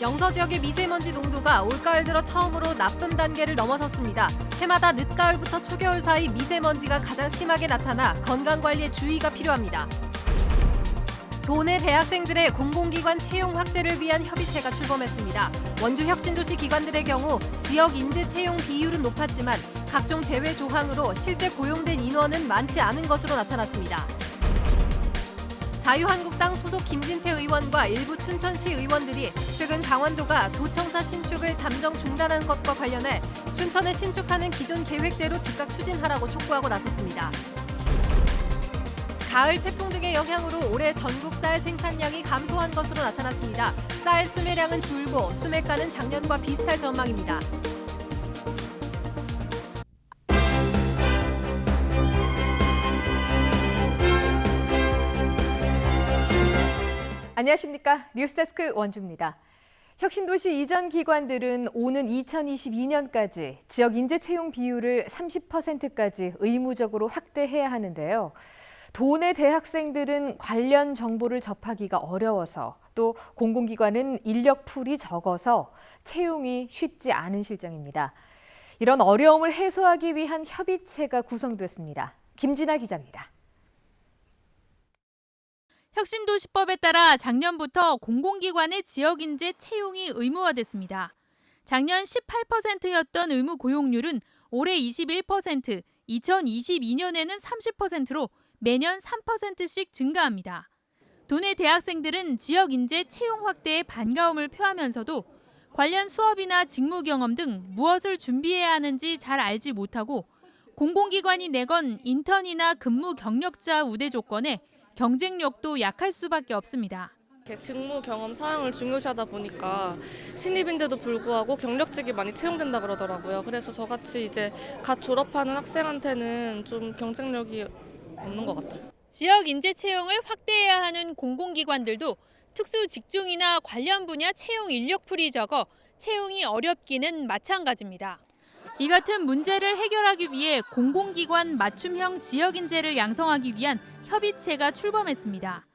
영서 지역의 미세먼지 농도가 올가을 들어 처음으로 나쁨 단계를 넘어섰습니다. 해마다 늦가을부터 초겨울 사이 미세먼지가 가장 심하게 나타나 건강관리에 주의가 필요합니다. 도내 대학생들의 공공기관 채용 확대를 위한 협의체가 출범했습니다. 원주 혁신도시 기관들의 경우 지역 인재 채용 비율은 높았지만 각종 제외 조항으로 실제 고용된 인원은 많지 않은 것으로 나타났습니다. 자유한국당 소속 김진태 의원과 일부 춘천시 의원들이 최근 강원도가 도청사 신축을 잠정 중단한 것과 관련해 춘천에 신축하는 기존 계획대로 즉각 추진하라고 촉구하고 나섰습니다. 가을 태풍 등의 영향으로 올해 전국 쌀 생산량이 감소한 것으로 나타났습니다. 쌀 수매량은 줄고 수매가는 작년과 비슷할 전망입니다. 안녕하십니까. 뉴스데스크 원주입니다. 혁신도시 이전 기관들은 오는 2022년까지 지역 인재 채용 비율을 30%까지 의무적으로 확대해야 하는데요. 도내 대학생들은 관련 정보를 접하기가 어려워서 또 공공기관은 인력풀이 적어서 채용이 쉽지 않은 실정입니다. 이런 어려움을 해소하기 위한 협의체가 구성됐습니다. 김진아 기자입니다. 혁신도시법에 따라 작년부터 공공기관의 지역인재 채용이 의무화됐습니다. 작년 18%였던 의무 고용률은 올해 21%, 2022년에는 30%로 매년 3%씩 증가합니다. 도내 대학생들은 지역인재 채용 확대에 반가움을 표하면서도 관련 수업이나 직무 경험 등 무엇을 준비해야 하는지 잘 알지 못하고 공공기관이 내건 인턴이나 근무 경력자 우대 조건에 경쟁력도 약할 수밖에 없습니다. 직무 경험 사항을 중요시하다 보니까 신입인데도 불구하고 경력직이 많이 채용된다 그러더라고요. 그래서 저같이 이제 갓 졸업하는 학생한테는 좀 경쟁력이 없는 것 같아요. 지역 인재 채용을 확대해야 하는 공공기관들도 특수 직종이나 관련 분야 채용 인력풀이 적어 채용이 어렵기는 마찬가지입니다. 이 같은 문제를 해결하기 위해 공공기관 맞춤형 지역 인재를 양성하기 위한 협의체가 출범했습니다.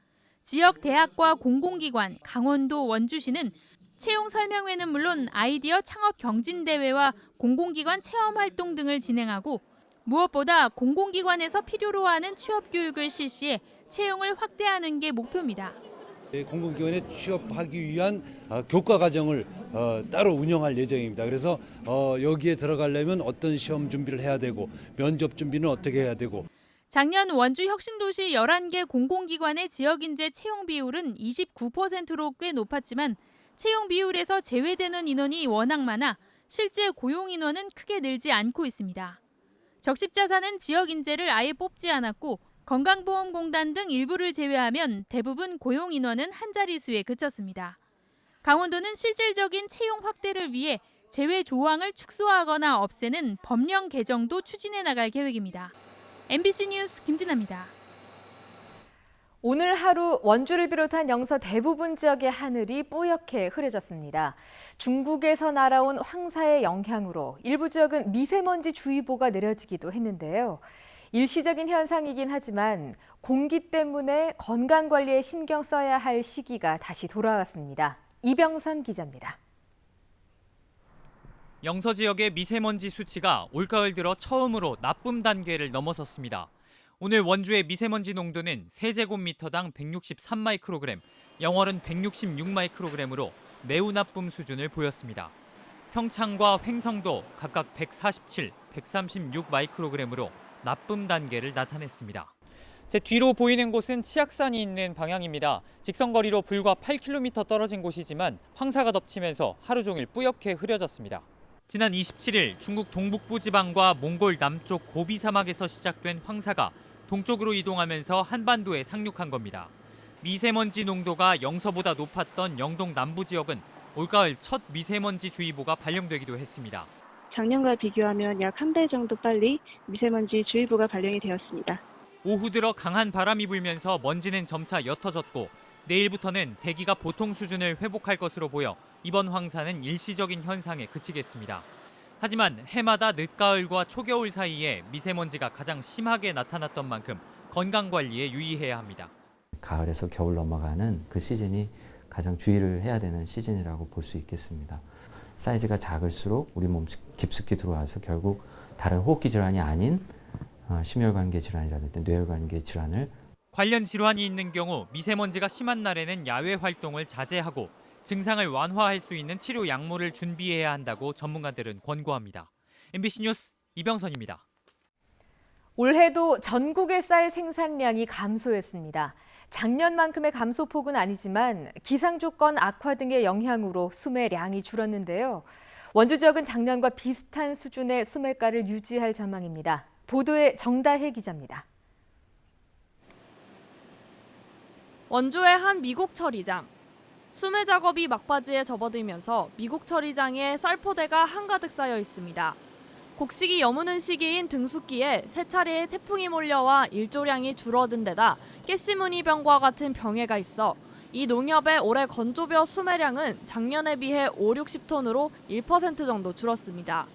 지역 대학과 공공기관, 강원도 원주시는 채용 설명회는 물론 아이디어 창업 경진대회와 공공기관 체험활동 등을 진행하고 무엇보다 공공기관에서 필요로 하는 취업교육을 실시해 채용을 확대하는 게 목표입니다. 공공기관에 취업하기 위한 교과 과정을 따로 운영할 예정입니다. 그래서 여기에 들어가려면 어떤 시험 준비를 해야 되고 면접 준비는 어떻게 해야 되고. 작년 원주 혁신도시 11개 공공기관의 지역인재 채용 비율은 29%로 꽤 높았지만 채용 비율에서 제외되는 인원이 워낙 많아 실제 고용 인원은 크게 늘지 않고 있습니다. 적십자사는 지역 인재를 아예 뽑지 않았고 건강보험공단 등 일부를 제외하면 대부분 고용 인원은 한 자릿수에 그쳤습니다. 강원도는 실질적인 채용 확대를 위해 제외 조항을 축소하거나 없애는 법령 개정도 추진해 나갈 계획입니다. MBC 뉴스 김진아입니다. 오늘 하루 원주를 비롯한 영서 대부분 지역의 하늘이 뿌옇게 흐려졌습니다. 중국에서 날아온 황사의 영향으로 일부 지역은 미세먼지 주의보가 내려지기도 했는데요. 일시적인 현상이긴 하지만 공기 때문에 건강관리에 신경 써야 할 시기가 다시 돌아왔습니다. 이병선 기자입니다. 영서 지역의 미세먼지 수치가 올가을 들어 처음으로 나쁨 단계를 넘어섰습니다. 오늘 원주의 미세먼지 농도는 세제곱미터당 163마이크로그램, 영월은 166마이크로그램으로 매우 나쁨 수준을 보였습니다. 평창과 횡성도 각각 147, 136마이크로그램으로 나쁨 단계를 나타냈습니다. 제 뒤로 보이는 곳은 치악산이 있는 방향입니다. 직선거리로 불과 8km 떨어진 곳이지만 황사가 덮치면서 하루 종일 뿌옇게 흐려졌습니다. 지난 27일 중국 동북부 지방과 몽골 남쪽 고비 사막에서 시작된 황사가 동쪽으로 이동하면서 한반도에 상륙한 겁니다. 미세먼지 농도가 영서보다 높았던 영동 남부 지역은 올가을 첫 미세먼지 주의보가 발령되기도 했습니다. 작년과 비교하면 약 한 배 정도 빨리 미세먼지 주의보가 발령이 되었습니다. 오후 들어 강한 바람이 불면서 먼지는 점차 옅어졌고 내일부터는 대기가 보통 수준을 회복할 것으로 보여 이번 황사는 일시적인 현상에 그치겠습니다. 하지만 해마다 늦가을과 초겨울 사이에 미세먼지가 가장 심하게 나타났던 만큼 건강관리에 유의해야 합니다. 가을에서 겨울 넘어가는 그 시즌이 가장 주의를 해야 되는 시즌이라고 볼 수 있겠습니다. 사이즈가 작을수록 우리 몸 깊숙이 들어와서 결국 다른 호흡기 질환이 아닌 심혈관계 질환이라든지 뇌혈관계 질환을 관련 질환이 있는 경우 미세먼지가 심한 날에는 야외 활동을 자제하고 증상을 완화할 수 있는 치료 약물을 준비해야 한다고 전문가들은 권고합니다. MBC 뉴스 이병선입니다. 올해도 전국의 쌀 생산량이 감소했습니다. 작년만큼의 감소폭은 아니지만 기상 조건 악화 등의 영향으로 수매량이 줄었는데요. 원주 지역은 작년과 비슷한 수준의 수매가를 유지할 전망입니다. 보도에 정다혜 기자입니다. 원주의 한 미국 처리장. 수매 작업이 막바지에 접어들면서 미국 처리장에 쌀포대가 한가득 쌓여 있습니다. 곡식이 여무는 시기인 등숙기에 세 차례의 태풍이 몰려와 일조량이 줄어든 데다 깨씨무늬병과 같은 병해가 있어 이 농협의 올해 건조벼 수매량은 작년에 비해 5-60톤으로 1% 정도 줄었습니다.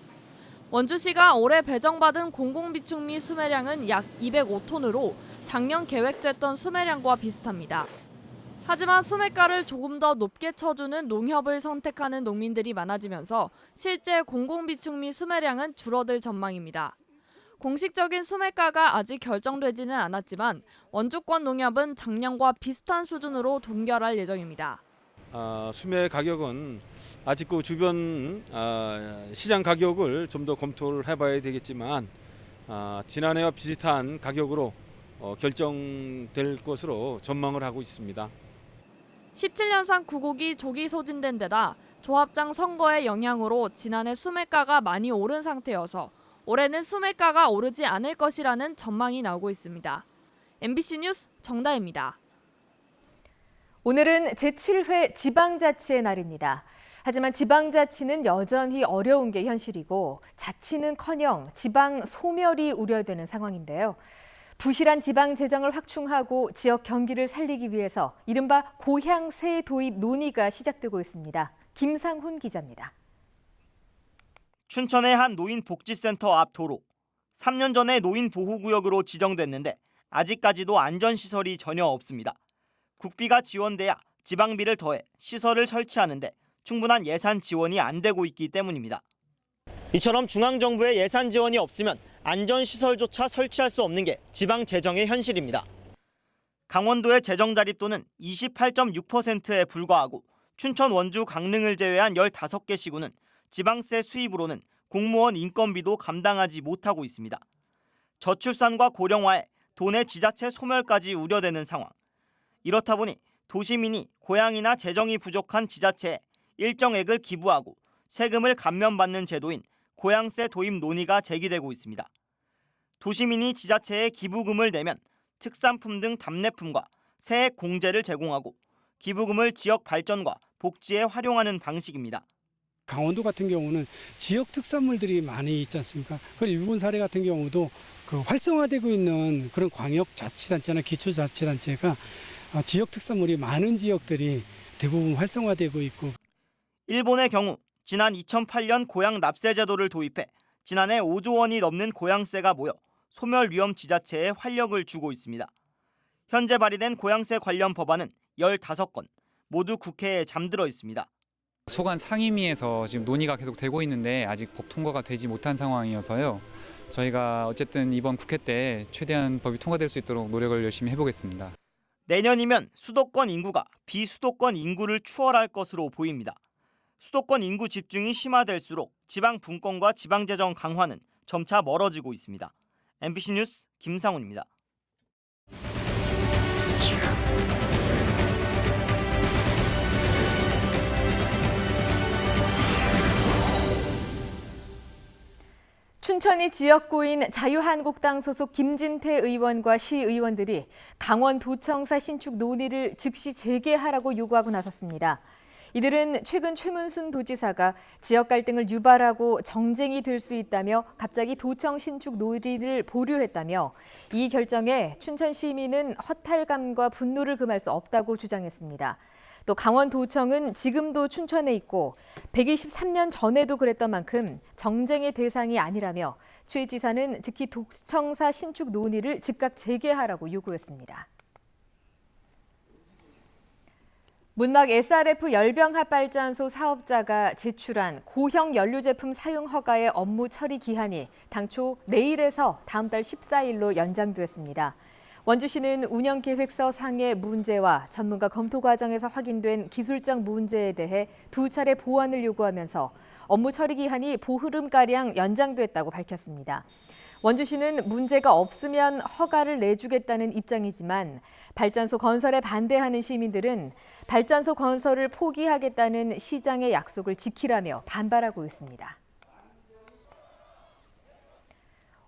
원주시가 올해 배정받은 공공비축미 수매량은 약 205톤으로 작년 계획됐던 수매량과 비슷합니다. 하지만 수매가를 조금 더 높게 쳐주는 농협을 선택하는 농민들이 많아지면서 실제 공공비축미 수매량은 줄어들 전망입니다. 공식적인 수매가가 아직 결정되지는 않았지만 원주권 농협은 작년과 비슷한 수준으로 동결할 예정입니다. 수매 가격은 아직 그 주변 시장 가격을 좀 더 검토를 해봐야 되겠지만 지난해와 비슷한 가격으로 결정될 것으로 전망을 하고 있습니다. 17년산 구곡이 조기 소진된 데다 조합장 선거의 영향으로 지난해 수매가가 많이 오른 상태여서 올해는 수매가가 오르지 않을 것이라는 전망이 나오고 있습니다. MBC 뉴스 정다혜입니다. 오늘은 제7회 지방자치의 날입니다. 하지만 지방자치는 여전히 어려운 게 현실이고 자치는커녕 지방 소멸이 우려되는 상황인데요. 부실한 지방 재정을 확충하고 지역 경기를 살리기 위해서 이른바 고향세 도입 논의가 시작되고 있습니다. 김상훈 기자입니다. 춘천의 한 노인복지센터 앞 도로. 3년 전에 노인보호구역으로 지정됐는데 아직까지도 안전시설이 전혀 없습니다. 국비가 지원돼야 지방비를 더해 시설을 설치하는데 충분한 예산 지원이 안 되고 있기 때문입니다. 이처럼 중앙정부의 예산 지원이 없으면 안전시설조차 설치할 수 없는 게 지방 재정의 현실입니다. 강원도의 재정 자립도는 28.6%에 불과하고 춘천, 원주, 강릉을 제외한 15개 시군은 지방세 수입으로는 공무원 인건비도 감당하지 못하고 있습니다. 저출산과 고령화에 도내 지자체 소멸까지 우려되는 상황. 이렇다 보니 도시민이 고향이나 재정이 부족한 지자체에 일정액을 기부하고 세금을 감면받는 제도인 고향세 도입 논의가 제기되고 있습니다. 도시민이 지자체에 기부금을 내면 특산품 등 답례품과 세액 공제를 제공하고 기부금을 지역 발전과 복지에 활용하는 방식입니다. 강원도 같은 경우는 지역 특산물들이 많이 있지 않습니까? 그 일본 사례 같은 경우도 그 활성화되고 있는 그런 광역자치단체나 기초자치단체가 지역 특산물이 많은 지역들이 대부분 활성화되고 있고. 일본의 경우 지난 2008년 고향 납세 제도를 도입해 지난해 5조 원이 넘는 고향세가 모여 소멸 위험 지자체에 활력을 주고 있습니다. 현재 발의된 고향세 관련 법안은 15건, 모두 국회에 잠들어 있습니다. 소관 상임위에서 지금 논의가 계속 되고 있는데 아직 법 통과가 되지 못한 상황이어서요. 저희가 어쨌든 이번 국회 때 최대한 법이 통과될 수 있도록 노력을 열심히 해보겠습니다. 내년이면 수도권 인구가 비수도권 인구를 추월할 것으로 보입니다. 수도권 인구 집중이 심화될수록 지방 분권과 지방재정 강화는 점차 멀어지고 있습니다. MBC 뉴스 김상훈입니다. 춘천이 지역구인 자유한국당 소속 김진태 의원과 시의원들이 강원도청사 신축 논의를 즉시 재개하라고 요구하고 나섰습니다. 이들은 최근 최문순 도지사가 지역 갈등을 유발하고 정쟁이 될 수 있다며 갑자기 도청 신축 논의를 보류했다며 이 결정에 춘천 시민은 허탈감과 분노를 금할 수 없다고 주장했습니다. 또 강원도청은 지금도 춘천에 있고 123년 전에도 그랬던 만큼 정쟁의 대상이 아니라며 최 지사는 즉시 도청사 신축 논의를 즉각 재개하라고 요구했습니다. 문막 SRF 열병합발전소 사업자가 제출한 고형 연료 제품 사용 허가의 업무 처리 기한이 당초 내일에서 다음 달 14일로 연장됐습니다. 원주시는 운영계획서 상의 문제와 전문가 검토 과정에서 확인된 기술적 문제에 대해 2차례 보완을 요구하면서 업무 처리 기한이 보흐름가량 연장됐다고 밝혔습니다. 원주시는 문제가 없으면 허가를 내주겠다는 입장이지만 발전소 건설에 반대하는 시민들은 발전소 건설을 포기하겠다는 시장의 약속을 지키라며 반발하고 있습니다.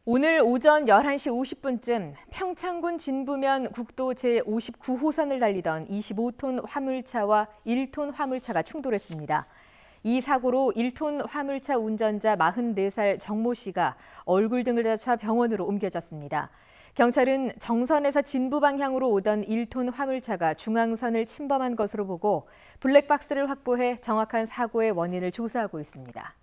오늘 오전 11시 50분쯤 평창군 진부면 국도 제59호선을 달리던 25톤 화물차와 1톤 화물차가 충돌했습니다. 이 사고로 1톤 화물차 운전자 44살 정모 씨가 얼굴 등을 다쳐 병원으로 옮겨졌습니다. 경찰은 정선에서 진부 방향으로 오던 1톤 화물차가 중앙선을 침범한 것으로 보고 블랙박스를 확보해 정확한 사고의 원인을 조사하고 있습니다.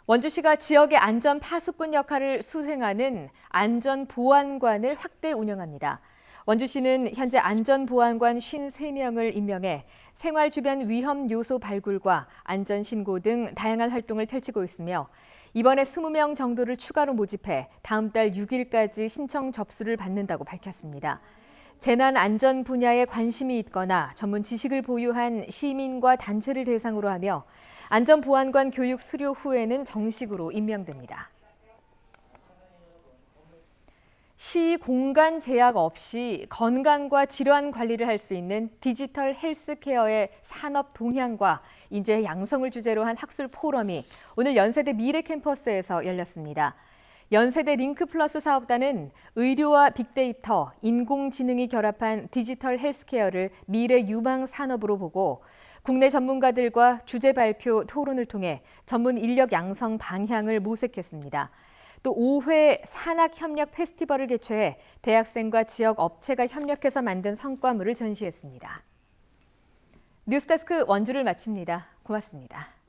원주시가 지역의 안전 파수꾼 역할을 수행하는 안전보안관을 확대 운영합니다. 원주시는 현재 안전보안관 53명을 임명해 생활 주변 위험 요소 발굴과 안전신고 등 다양한 활동을 펼치고 있으며 이번에 20명 정도를 추가로 모집해 다음 달 6일까지 신청 접수를 받는다고 밝혔습니다. 재난 안전 분야에 관심이 있거나 전문 지식을 보유한 시민과 단체를 대상으로 하며 안전보안관 교육 수료 후에는 정식으로 임명됩니다. 시 공간 제약 없이 건강과 질환 관리를 할 수 있는 디지털 헬스케어의 산업 동향과 인재 양성을 주제로 한 학술 포럼이 오늘 연세대 미래 캠퍼스에서 열렸습니다. 연세대 링크플러스 사업단은 의료와 빅데이터, 인공지능이 결합한 디지털 헬스케어를 미래 유망 산업으로 보고 국내 전문가들과 주제 발표, 토론을 통해 전문 인력 양성 방향을 모색했습니다. 또 5회 산학협력 페스티벌을 개최해 대학생과 지역 업체가 협력해서 만든 성과물을 전시했습니다. 뉴스데스크 원주를 마칩니다. 고맙습니다.